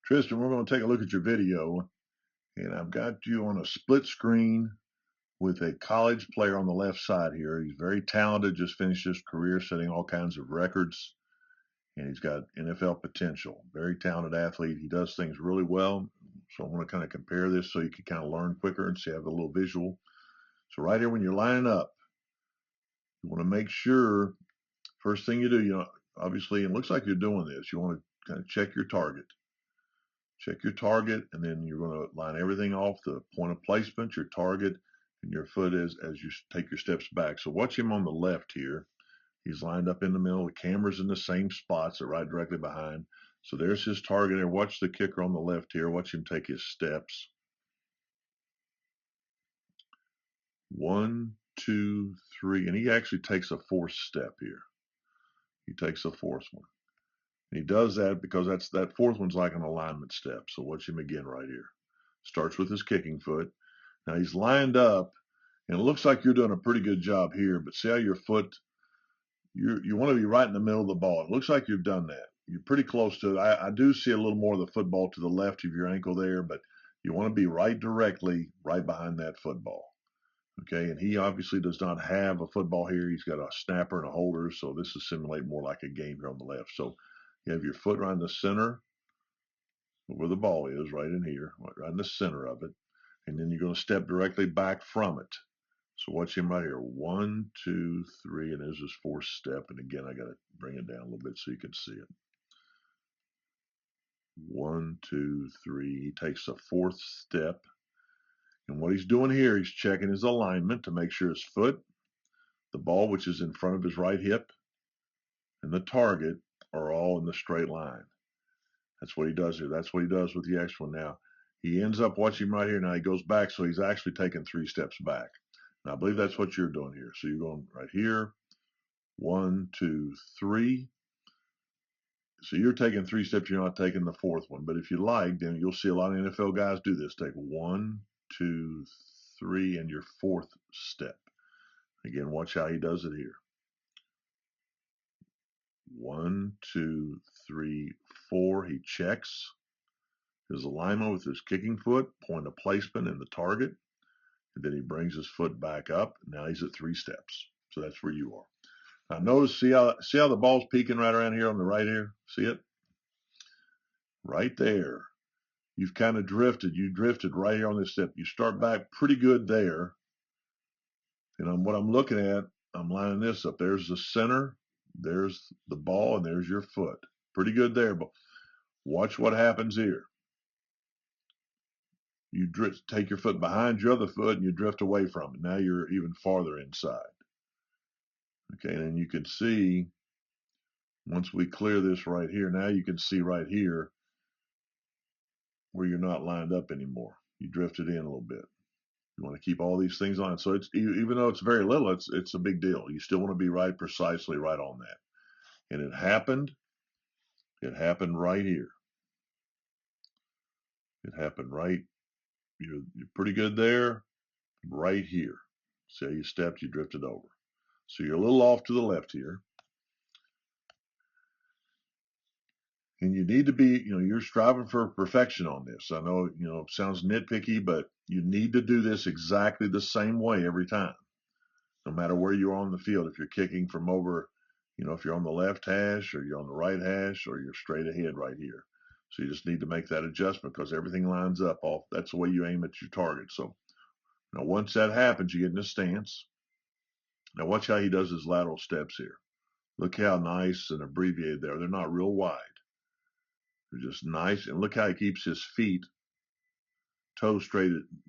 Tristan, we're going to take a look at your video, and I've got you on a split screen with a college player on the left side here. He's very talented, just finished his career setting all kinds of records, and he's got NFL potential. Very talented athlete. He does things really well. So I want to kind of compare this so you can kind of learn quicker and see have a little visual. So right here, when you're lining up, you want to make sure, first thing you do, obviously, it looks like you're doing this. You want to kind of check your target. Check your target, and then you're going to line everything off, the point of placement, your target, and your foot as you take your steps back. So watch him on the left here. He's lined up in the middle. The camera's in the same spots, they're right directly behind. So there's his target there. Watch the kicker on the left here. Watch him take his steps. 1, 2, 3, and he actually takes a fourth step here. He takes a fourth one. And he does that because that fourth one's like an alignment step. So watch him again right here. Starts with his kicking foot. Now he's lined up, and it looks like you're doing a pretty good job here, but see how your foot, you want to be right in the middle of the ball. It looks like you've done that. You're pretty close to it. I do see a little more of the football to the left of your ankle there, but you want to be right directly right behind that football. Okay, and he obviously does not have a football here. He's got a snapper and a holder, so this is simulating more like a game here on the left. So you have your foot right in the center where the ball is, right in here, right in the center of it. And then you're going to step directly back from it. So watch him right here. 1, 2, 3, and there's his fourth step. And again, I got to bring it down a little bit so you can see it. 1, 2, 3. He takes a fourth step. And what he's doing here, he's checking his alignment to make sure his foot, the ball, which is in front of his right hip, and the target are all in the straight line. That's what he does here. That's what he does with the extra one. Now, he ends up watching right here. Now he goes back, so he's actually taking 3 steps back. Now, I believe that's what you're doing here. So you're going right here, 1, 2, 3. So you're taking 3 steps. You're not taking the fourth one. But if you like, then you'll see a lot of NFL guys do this. Take 1, 2, 3, and your fourth step. Again, watch how he does it here. 1, 2, 3, 4. He checks his alignment with his kicking foot, point of placement, and the target. And then he brings his foot back up. Now he's at 3 steps. So that's where you are. Now notice, see how the ball's peeking right around here on the right here? See it? Right there. You've kind of drifted. You drifted right here on this step. You start back pretty good there. And what I'm looking at, I'm lining this up. There's the center. There's the ball, and there's your foot. Pretty good there. But watch what happens here. You take your foot behind your other foot, and you drift away from it. Now you're even farther inside. Okay, and you can see, once we clear this right here, now you can see right here where you're not lined up anymore. You drifted in a little bit. You want to keep all these things on. So it's, even though it's very little, it's a big deal. You still want to be right, precisely right on that. And it happened right here. It happened right. You're pretty good there, right here. See how you stepped, you drifted over. So you're a little off to the left here. And you need to be, you're striving for perfection on this. I know, it sounds nitpicky, but you need to do this exactly the same way every time, no matter where you are on the field. If you're kicking from over, if you're on the left hash or you're on the right hash or you're straight ahead right here. So you just need to make that adjustment because everything lines up off. That's the way you aim at your target. So now once that happens, you get in a stance. Now watch how he does his lateral steps here. Look how nice and abbreviated they are. They're not real wide. They're just nice. And look how he keeps his feet toes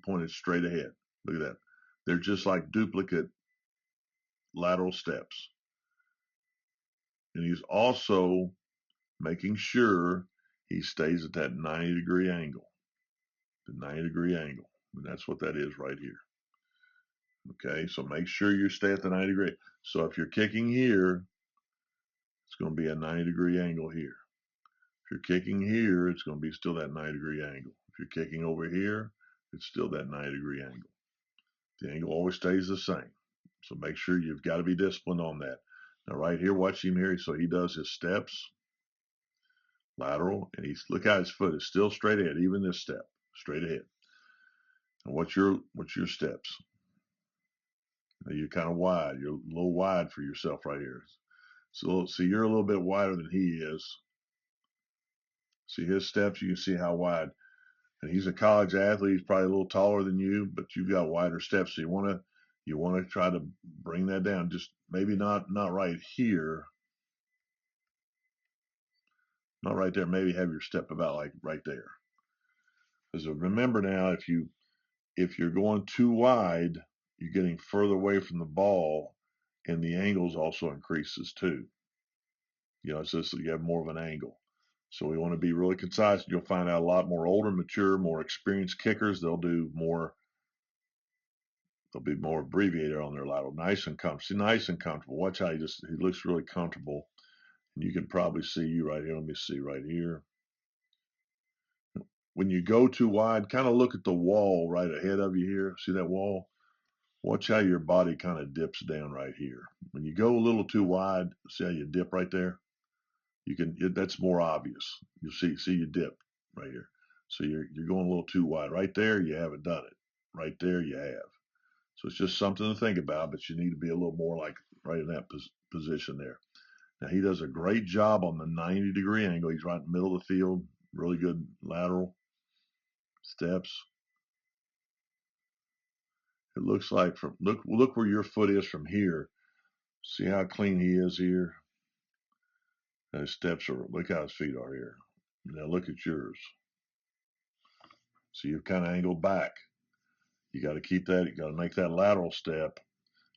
pointed straight ahead. Look at that. They're just like duplicate lateral steps. And he's also making sure he stays at that 90-degree angle. The 90-degree angle. And that's what that is right here. Okay, so make sure you stay at the 90 degree. So if you're kicking here, it's going to be a 90-degree angle here. If you're kicking here, it's going to be still that 90-degree angle. If you're kicking over here, it's still that 90-degree angle. The angle always stays the same. So make sure you've got to be disciplined on that. Now right here, watch him here. So he does his steps. lateral, and look how his foot is still straight ahead, even this step, straight ahead. And what's your steps? Now you're kind of wide. You're a little wide for yourself right here. So see, you're a little bit wider than he is. See his steps, you can see how wide. And he's a college athlete. He's probably a little taller than you, but you've got wider steps. So you want to try to bring that down. Just maybe not right here, not right there. Maybe have your step about like right there. Because remember now, if you're going too wide, you're getting further away from the ball, and the angles also increases too. It's just you have more of an angle. So we want to be really concise. You'll find out a lot more older, mature, more experienced kickers. They'll be more abbreviated on their lateral. Nice and comfortable. See, nice and comfortable. Watch how he looks really comfortable. And you can probably see you right here. Let me see right here. When you go too wide, kind of look at the wall right ahead of you here. See that wall? Watch how your body kind of dips down right here. When you go a little too wide, see how you dip right there? That's more obvious. You see you dip right here. So you're going a little too wide. Right there, you haven't done it. Right there, you have. So it's just something to think about, but you need to be a little more like right in that position there. Now he does a great job on the 90-degree angle. He's right in the middle of the field. Really good lateral steps. It looks like look where your foot is from here. See how clean he is here. And his steps look how his feet are here. Now look at yours. So you've kind of angled back. You got to keep that. You got to make that lateral step.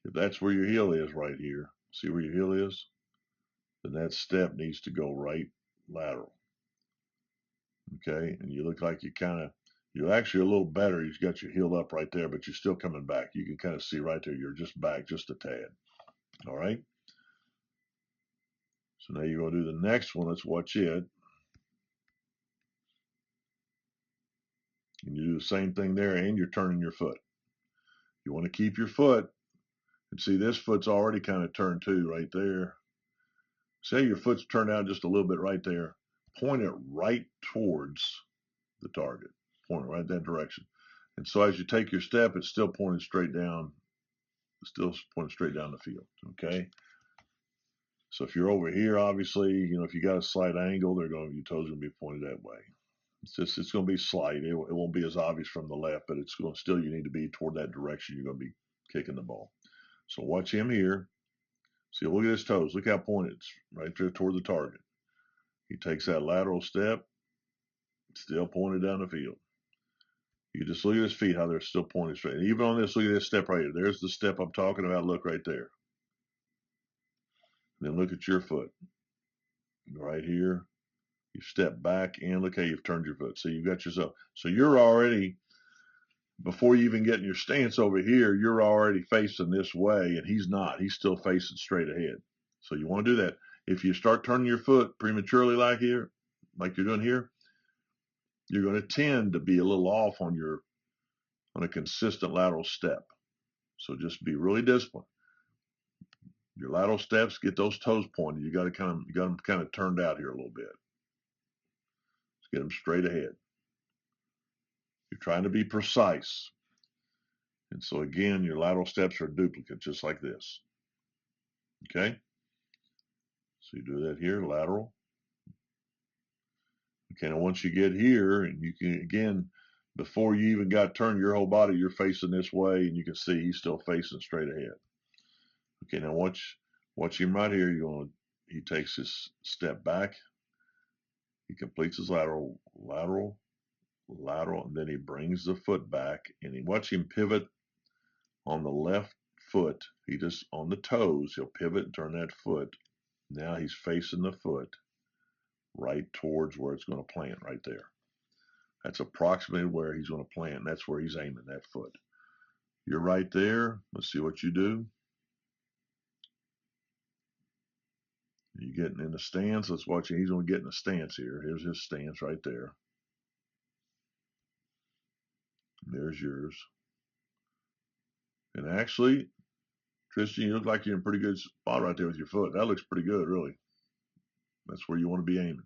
If that's where your heel is right here, see where your heel is? Then that step needs to go right lateral. Okay, and you look like you're actually a little better. You've got your heel up right there, but you're still coming back. You can kind of see right there. You're just back just a tad. All right. So now you're going to do the next one. Let's watch it. And you do the same thing there, and you're turning your foot. You want to keep your foot. And see, this foot's already kind of turned too right there. Say your foot's turned out just a little bit right there. Point it right towards the target. Point it right that direction. And so as you take your step, it's still pointing straight down. It's still pointing straight down the field. Okay. So if you're over here, obviously, if you got a slight angle, your toes are going to be pointed that way. It's going to be slight. It won't be as obvious from the left, but it's going still you need to be toward that direction. You're going to be kicking the ball. So watch him here. See, look at his toes. Look how pointed it's right there toward the target. He takes that lateral step, still pointed down the field. You just look at his feet, how they're still pointed straight. And even on this, look at this step right here. There's the step I'm talking about. Look right there. And then look at your foot. Right here. You step back and look how you've turned your foot. So you've got yourself. So you're already, before you even get in your stance over here, you're already facing this way, and he's not. He's still facing straight ahead. So you want to do that. If you start turning your foot prematurely like you're doing here, you're going to tend to be a little off on a consistent lateral step. So just be really disciplined. Your lateral steps, get those toes pointed. You got them kind of turned out here a little bit. Just get them straight ahead. You're trying to be precise. And so again, your lateral steps are duplicate, just like this. Okay? So you do that here, lateral. Okay, now once you get here, and you can, again, before you even got turned your whole body, you're facing this way, and you can see he's still facing straight ahead. Okay, now watch him right here. He takes his step back. He completes his lateral, and then he brings the foot back, and watch him pivot on the left foot. He just, on the toes, he'll pivot and turn that foot. Now he's facing the foot right towards where it's going to plant right there. That's approximately where he's going to plant, and that's where he's aiming that foot. You're right there. Let's see what you do. You're getting in the stance. Let's watch him. He's going to get in the stance here. Here's his stance right there. There's yours. And actually, Tristan, you look like you're in a pretty good spot right there with your foot. That looks pretty good, really. That's where you want to be aiming.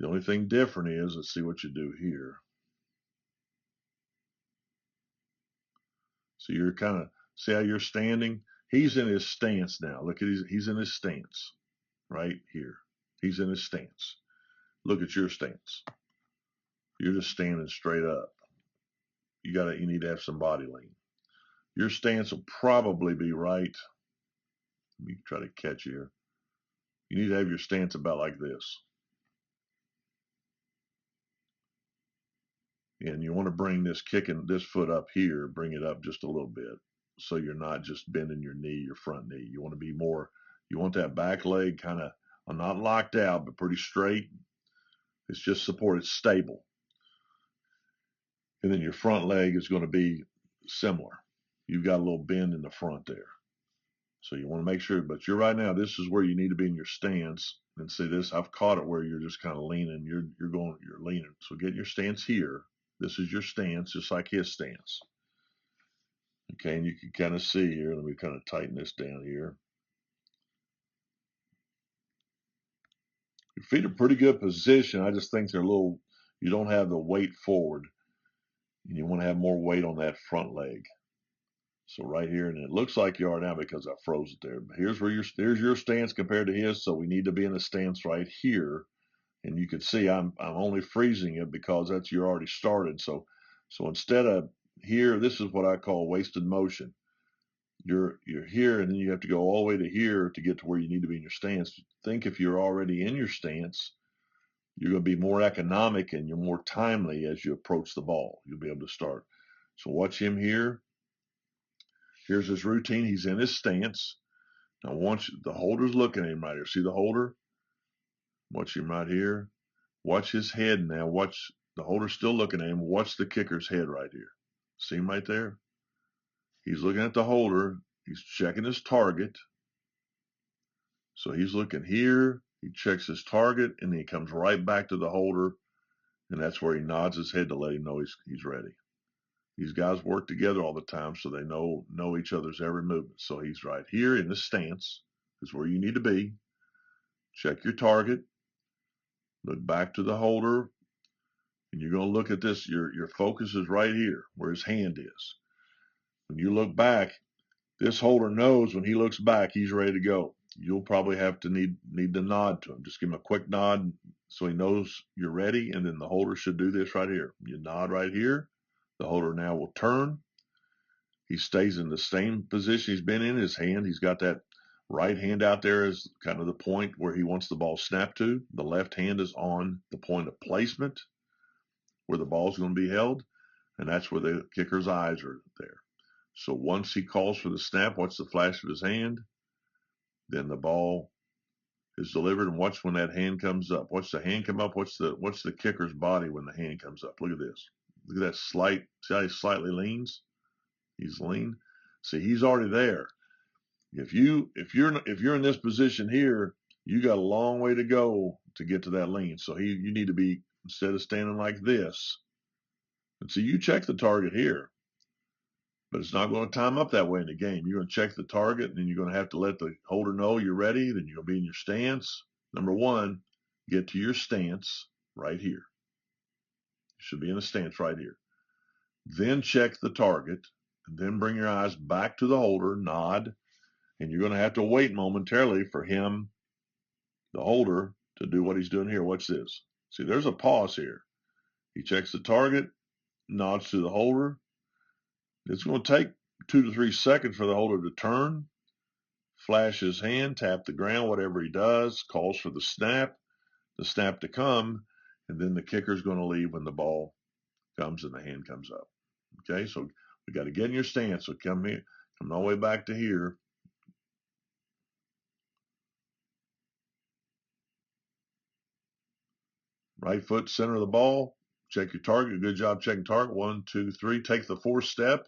The only thing different is, let's see what you do here. So you're kind of, see how you're standing? He's in his stance now. Look at he's in his stance right here. He's in his stance. Look at your stance. You're just standing straight up. You need to have some body lean. Your stance will probably be right. Let me try to catch you here. You need to have your stance about like this. And you want to bring this kicking this foot up here, bring it up just a little bit. So you're not just bending your knee, your front knee. You want to be more, you want that back leg kind of not locked out, but pretty straight. It's just support, it's stable. And then your front leg is going to be similar. You've got a little bend in the front there. So you want to make sure, but you're right now, this is where you need to be in your stance. And see this, I've caught it where you're just kind of leaning, you're leaning. So get your stance here. This is your stance, just like his stance. Okay, and you can kind of see here, let me kind of tighten this down here. Your feet are pretty good position. I just think they're a little, you don't have the weight forward. And you want to have more weight on that front leg. So right here, and it looks like you are now because I froze it there. But here's your stance compared to his. So we need to be in a stance right here. And you can see I'm only freezing it because that's you already started. So instead of here, this is what I call wasted motion. You're here, and then you have to go all the way to here to get to where you need to be in your stance. Think if you're already in your stance, you're going to be more economic and you're more timely as you approach the ball. You'll be able to start. So watch him here. Here's his routine. He's in his stance. Now once the holder's looking at him right here. See the holder? Watch him right here. Watch his head now. Watch the holder still looking at him. Watch the kicker's head right here. See him right there? He's looking at the holder. He's checking his target. So he's looking here. He checks his target, and then he comes right back to the holder, and that's where he nods his head to let him know he's ready. These guys work together all the time, so they know each other's every movement. So he's right here in this stance is where you need to be. Check your target. Look back to the holder, and you're going to look at this. Your focus is right here where his hand is. When you look back, this holder knows when he looks back, he's ready to go. You'll probably have to need to nod to him. Just give him a quick nod so he knows you're ready, and then the holder should do this right here. You nod right here. The holder now will turn. He stays in the same position he's been in. His hand, he's got that right hand out there as kind of the point where he wants the ball snapped to. The left hand is on the point of placement where the ball's going to be held, and that's where the kicker's eyes are there. So once he calls for the snap, watch the flash of his hand. Then the ball is delivered, and watch when that hand comes up. Watch the hand come up. Watch the kicker's body when the hand comes up. Look at this. Look at that slight. See how he slightly leans? He's lean. See, he's already there. If you're in this position here, you got a long way to go to get to that lean. So you need to be, instead of standing like this. And so you check the target here. But it's not going to time up that way in the game. You're going to check the target, and then you're going to have to let the holder know you're ready. Then you're going to be in your stance. Number one, get to your stance right here. You should be in a stance right here. Then check the target, and then bring your eyes back to the holder, nod, and you're going to have to wait momentarily for him, the holder, to do what he's doing here. Watch this. See, there's a pause here. He checks the target, nods to the holder. It's going to take 2 to 3 seconds for the holder to turn, flash his hand, tap the ground, whatever he does, calls for the snap to come, and then the kicker's going to leave when the ball comes and the hand comes up. Okay, so we got to get in your stance. So come here, come all the way back to here. Right foot, center of the ball. Check your target. Good job checking target. 1, 2, 3. Take the 4th step.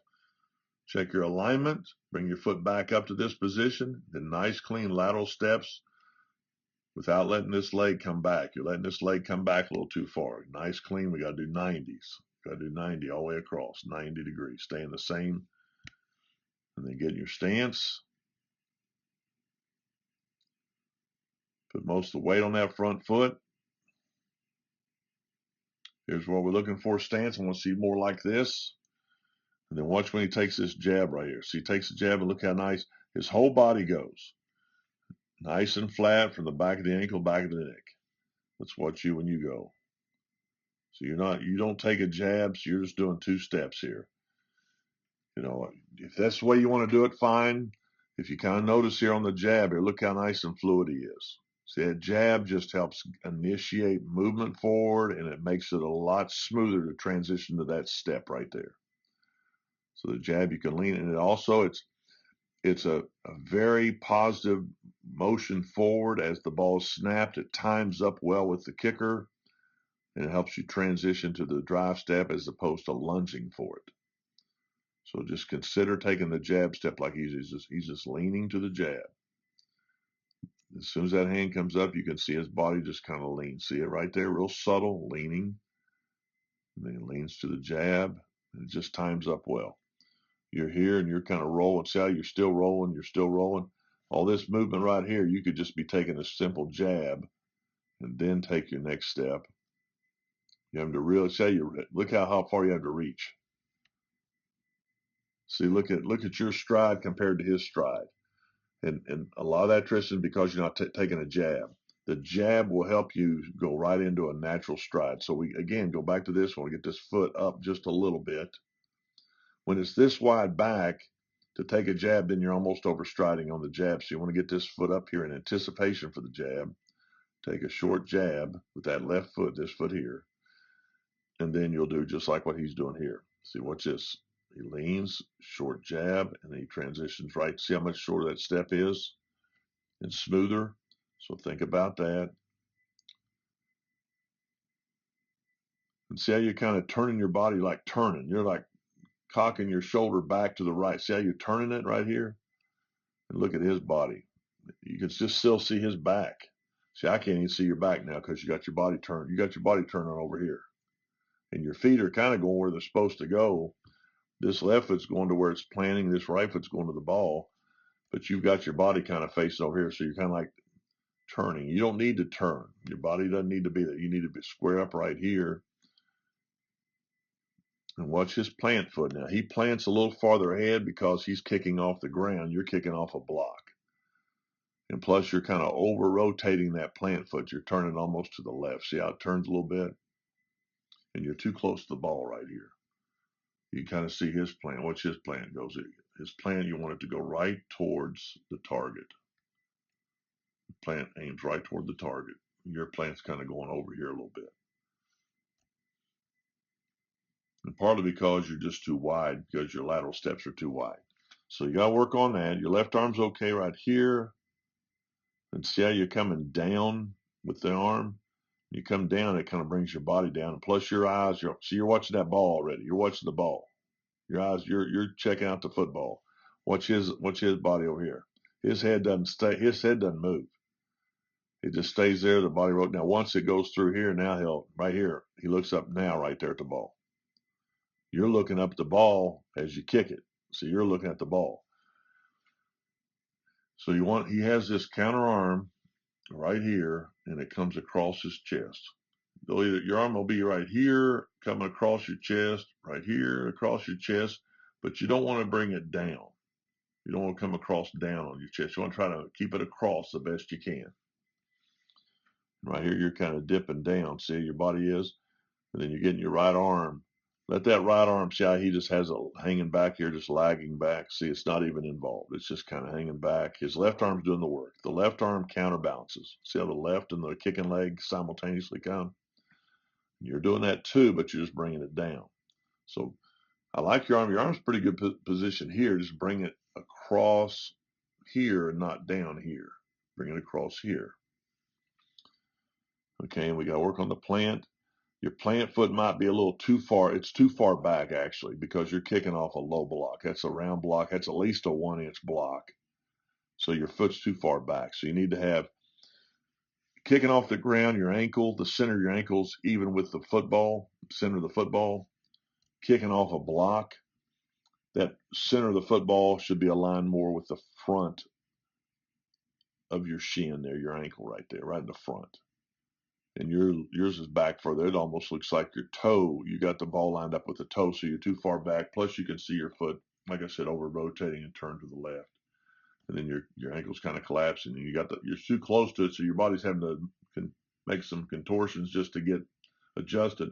Check your alignment. Bring your foot back up to this position. Then nice, clean lateral steps without letting this leg come back. You're letting this leg come back a little too far. Nice, clean. We got to do 90s. Got to do 90 all the way across. 90 degrees. Stay in the same. And then get in your stance. Put most of the weight on that front foot. Here's what we're looking for, stance. I want to see more like this. And then watch when he takes this jab right here. See, he takes the jab and look how nice his whole body goes. Nice and flat from the back of the ankle, back of the neck. Let's watch you when you go. So you don't take a jab, so you're just doing 2 steps here. You know, if that's the way you want to do it, fine. If you kind of notice here on the jab here, look how nice and fluid he is. See, that jab just helps initiate movement forward, and it makes it a lot smoother to transition to that step right there. So the jab, you can lean, and it's a very positive motion forward as the ball is snapped. It times up well with the kicker, and it helps you transition to the drive step as opposed to lunging for it. So just consider taking the jab step like he's just leaning to the jab. As soon as that hand comes up, you can see his body just kind of lean. See it right there, real subtle, leaning. And then he leans to the jab, and it just times up well. You're here and you're kind of rolling. See how you're still rolling, you're still rolling. All this movement right here, you could just be taking a simple jab and then take your next step. You have to really say, look how far you have to reach. See, look at your stride compared to his stride. And a lot of that, Tristan, because you're not taking a jab. The jab will help you go right into a natural stride. So we, again, go back to this one. We get this foot up just a little bit. When it's this wide back, to take a jab, then you're almost overstriding on the jab. So you want to get this foot up here in anticipation for the jab. Take a short jab with that left foot, this foot here. And then you'll do just like what he's doing here. See, watch this. He leans, short jab, and then he transitions right. See how much shorter that step is and smoother? So think about that. And see how you're kind of turning your body like turning. You're like cocking your shoulder back to the right. See how you're turning it right here? And look at his body. You can just still see his back. See, I can't even see your back now because you got your body turned. You got your body turning over here. And your feet are kind of going where they're supposed to go. This left foot's going to where it's planting. This right foot's going to the ball. But you've got your body kind of facing over here. So you're kind of like turning. You don't need to turn. Your body doesn't need to be there. You need to be square up right here. And watch his plant foot now. He plants a little farther ahead because he's kicking off the ground. You're kicking off a block. And plus, you're kind of over-rotating that plant foot. You're turning almost to the left. See how it turns a little bit? And you're too close to the ball right here. You kind of see his plant. Watch his plant goes. His plant, you want it to go right towards the target. The plant aims right toward the target. Your plant's kind of going over here a little bit. And partly because you're just too wide, because your lateral steps are too wide. So you got to work on that. Your left arm's okay right here. And see how you're coming down with the arm? You come down, it kind of brings your body down. And plus your eyes, you're watching that ball already. You're watching the ball. Your eyes, you're checking out the football. Watch his body over here. His head doesn't move. It just stays there, the body roll. Now once it goes through here, now right here, he looks up now right there at the ball. You're looking up at the ball as you kick it. So you're looking at the ball. So he has this counter arm right here, and it comes across his chest. Your arm will be right here, coming across your chest, right here, across your chest, but you don't want to bring it down. You don't want to come across down on your chest. You want to try to keep it across the best you can. Right here, you're kind of dipping down. See how your body is? And then you're getting your right arm. Let that right arm, see how he just has a hanging back here, just lagging back. See, it's not even involved. It's just kind of hanging back. His left arm's doing the work. The left arm counterbalances. See how the left and the kicking leg simultaneously come? You're doing that too, but you're just bringing it down. So I like your arm. Your arm's pretty good position here. Just bring it across here and not down here. Bring it across here. Okay, and we got to work on the plant. Your plant foot might be a little too far. It's too far back, actually, because you're kicking off a low block. That's a round block. That's at least a 1-inch block. So your foot's too far back. So you need to have kicking off the ground, your ankle, the center of your ankles, even with the football, center of the football, kicking off a block. That center of the football should be aligned more with the front of your shin there, your ankle right there, right in the front. and yours is back further. It almost looks like your toe. You got the ball lined up with the toe, so you're too far back. Plus, you can see your foot, like I said, over rotating and turn to the left, and then your ankle's kind of collapsing, and you're too close to it, so your body's having to make some contortions just to get adjusted,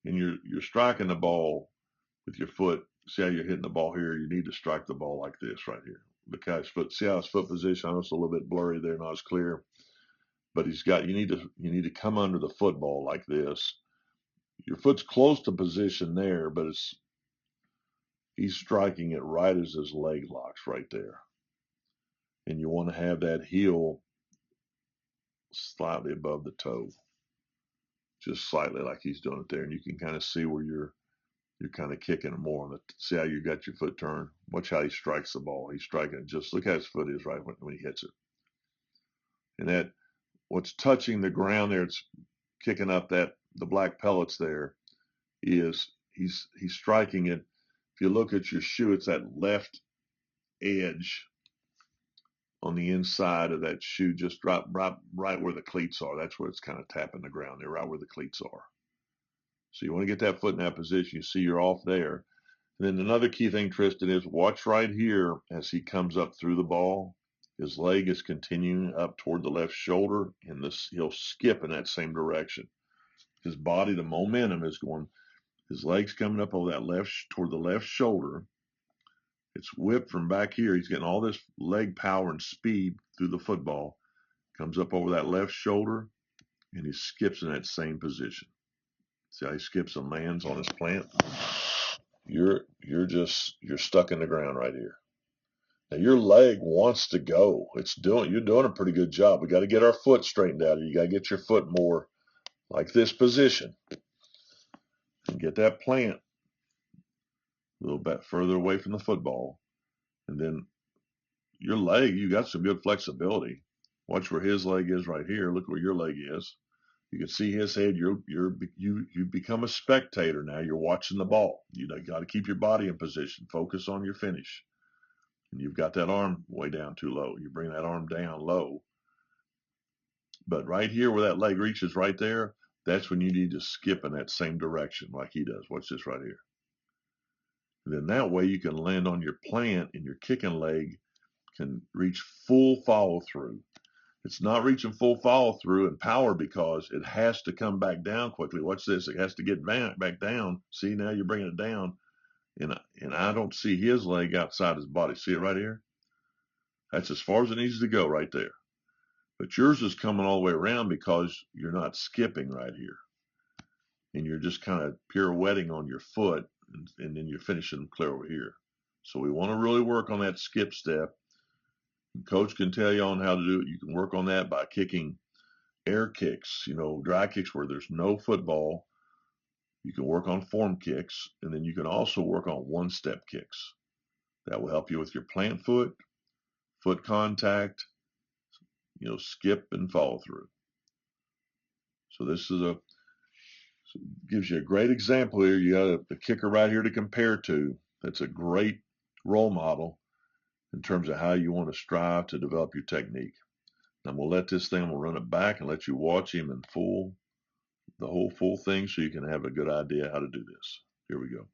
and you're striking the ball with your foot. See how you're hitting the ball here? You need to strike the ball like this right here. Look how his foot. See how his foot position? I know it's a little bit blurry there, not as clear, but you need to come under the football like this. Your foot's close to position there, but he's striking it right as his leg locks right there, and you want to have that heel slightly above the toe, just slightly like he's doing it there, and you can kind of see where you're kind of kicking it more on it. See how you got your foot turned? Watch how he strikes the ball. He's striking it just look how his foot is right when he hits it. And that what's touching the ground there, it's kicking up the black pellets there is he's striking it. If you look at your shoe, it's that left edge on the inside of that shoe, just right where the cleats are. That's where it's kind of tapping the ground there, right where the cleats are. So you want to get that foot in that position. You see you're off there. And then another key thing, Tristan, is watch right here as he comes up through the ball. His leg is continuing up toward the left shoulder, and he'll skip in that same direction. His body, the momentum is going. His leg's coming up over that toward the left shoulder. It's whipped from back here. He's getting all this leg power and speed through the football. Comes up over that left shoulder, and he skips in that same position. See how he skips and lands on his plant? You're stuck in the ground right here. Now your leg wants to go. You're doing a pretty good job. We got to get our foot straightened out. You got to get your foot more like this position and get that plant a little bit further away from the football. And then your leg, you got some good flexibility. Watch where his leg is right here. Look where your leg is. You can see his head. You become a spectator now. You're watching the ball. You got to keep your body in position. Focus on your finish. And you've got that arm way down too low. You bring that arm down low. But right here where that leg reaches right there, that's when you need to skip in that same direction like he does. Watch this right here. And then that way you can land on your plant and your kicking leg can reach full follow through. It's not reaching full follow through and power because it has to come back down quickly. Watch this. It has to get back down. See, now you're bringing it down. And I don't see his leg outside his body. See it right here? That's as far as it needs to go right there. But yours is coming all the way around because you're not skipping right here. And you're just kind of pirouetting on your foot, and then you're finishing them clear over here. So we want to really work on that skip step. And Coach can tell you on how to do it. You can work on that by kicking air kicks, dry kicks where there's no football. You can work on form kicks, and then you can also work on one-step kicks. That will help you with your plant foot contact, skip and follow through. So this gives you a great example here. You got a kicker right here to compare to. That's a great role model in terms of how you want to strive to develop your technique. I'm going to let this thing, we'll run it back and let you watch him in the whole full thing so you can have a good idea how to do this. Here we go.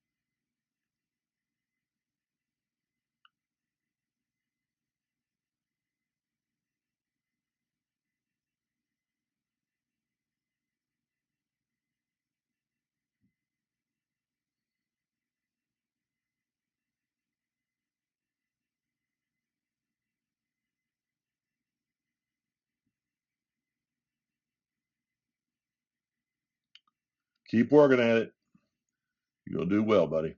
Keep working at it. You're going to do well, buddy.